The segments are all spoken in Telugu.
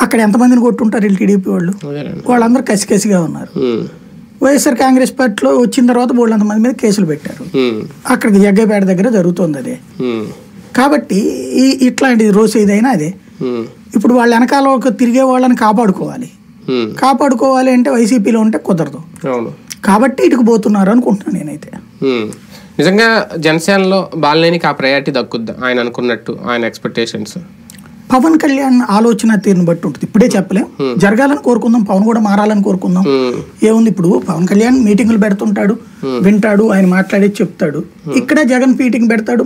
అక్కడ ఎంతమందిని కొట్టుంటారు వీళ్ళు టీడీపీ వాళ్ళు? వాళ్ళందరూ కసికసిగా ఉన్నారు. వైఎస్ఆర్ కాంగ్రెస్ పార్టీలో వచ్చిన తర్వాత వాళ్ళంతమంది మీద కేసులు పెట్టారు. అక్కడికి జగ్గైపేట దగ్గర జరుగుతుంది అదే. కాబట్టి ఇట్లాంటి రోజు ఏదైనా అదే. ఇప్పుడు వాళ్ళ వెనకాల తిరిగే వాళ్ళని కాపాడుకోవాలి అంటే వైసీపీలో ఉంటే కుదరదు. కాబట్టి ఇటుకు పోతున్నారు అనుకుంటున్నాను నేనైతే. నిజంగా జనసేనలో బాలినేనికి ఆ ప్రయారిటీ దక్కుద్దా ఆయన అనుకున్నట్టు, ఆయన ఎక్స్పెక్టేషన్స్? పవన్ కళ్యాణ్ ఆలోచన తీరుని బట్టి ఉంటుంది. ఇప్పుడే చెప్పలేం. జరగాలని కోరుకుందాం, పవన్ కూడా మారాలని కోరుకుందాం. ఏముంది, ఇప్పుడు పవన్ కళ్యాణ్ మీటింగులు పెడుతుంటాడు, వింటాడు, ఆయన మాట్లాడేది చెప్తాడు. ఇక్కడే జగన్ మీటింగ్ పెడతాడు,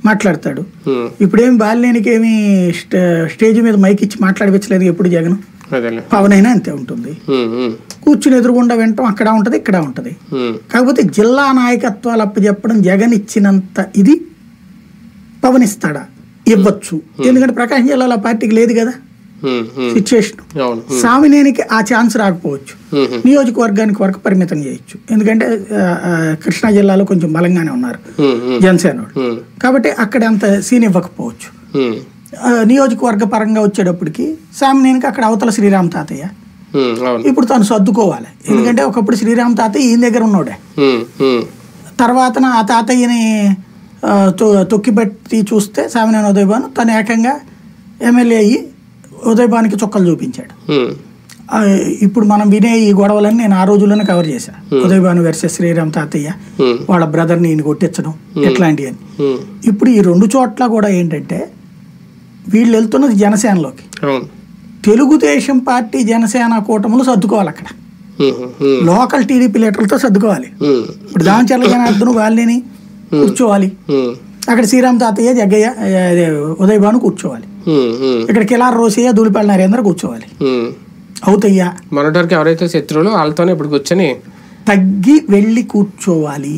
మాట్లాడతాడు. ఇప్పుడేమి బాలినేనికి ఏమి స్టేజ్ మీద మైక్ ఇచ్చి మాట్లాడవచ్చలేదు ఎప్పుడు జగన్. పవన్ అయినా అంతే ఉంటుంది. కూర్చుని ఎదురుగుండా వింటాం, అక్కడ ఉంటది, ఇక్కడ ఉంటది. కాకపోతే జిల్లా నాయకత్వాలు అప్పచెప్పడం జగన్ ఇచ్చినంత ఇది పవన్ ఇస్తాడా? ఇవ్వచ్చు. ఎందుకంటే ప్రకాశం జిల్లాలో పార్టీకి లేదు కదా సిచ్యువేషన్. సామినేనికి ఆ ఛాన్స్ రాకపోవచ్చు. నియోజకవర్గానికి వరకు పరిమితం చేయొచ్చు. ఎందుకంటే కృష్ణా జిల్లాలో కొంచెం బలంగానే ఉన్నారు జనసేన వాళ్ళు. కాబట్టి అక్కడ అంత సీన్ ఇవ్వకపోవచ్చు. నియోజకవర్గ పరంగా వచ్చేటప్పటికి సామినేనికి అక్కడ అవతల శ్రీరామ్ తాతయ్య. ఇప్పుడు తను సర్దుకోవాలి. ఎందుకంటే ఒకప్పుడు శ్రీరామ్ తాతయ్య ఈయన దగ్గర ఉన్నాడే. తర్వాత ఆ తాతయ్యని తొక్కిబట్టి చూస్తే సామినేని ఉదయభాను తను ఏకంగా ఎమ్మెల్యే అయ్యి ఉదయభానికి చుక్కలు చూపించాడు. ఇప్పుడు మనం వినే ఈ గొడవలని నేను ఆ రోజుల్లోనే కవర్ చేశాను. ఉదయభాను వర్సెస్ శ్రీరామ్ తాతయ్య, వాళ్ళ బ్రదర్ని ఈయన కొట్టించడం, ఇట్లాంటివి అని. ఇప్పుడు ఈ రెండు చోట్ల కూడా ఏంటంటే వీళ్ళు వెళ్తున్నది జనసేనలోకి. తెలుగుదేశం పార్టీ జనసేన కూటములు సర్దుకోవాలి. అక్కడ లోకల్ టీడీపీ లీటర్లతో సర్దుకోవాలి. ఇప్పుడు దామచర్ల జనార్దన్ వాళ్ళని కూర్చోవాలి, అక్కడ శ్రీరామ్ తాతయ్య, జగ్గయ్య, ఉదయభాను కూర్చోవాలి, ఇక్కడ కిలార్ రోసయ్య, ధూళిపాల నరేంద్ర కూర్చోవాలి. అవుతయ్యా మనోటర్కి ఎవరైతే శత్రువులు వాళ్ళతోనే ఇప్పుడు కూర్చొని తగ్గి వెళ్ళి కూర్చోవాలి.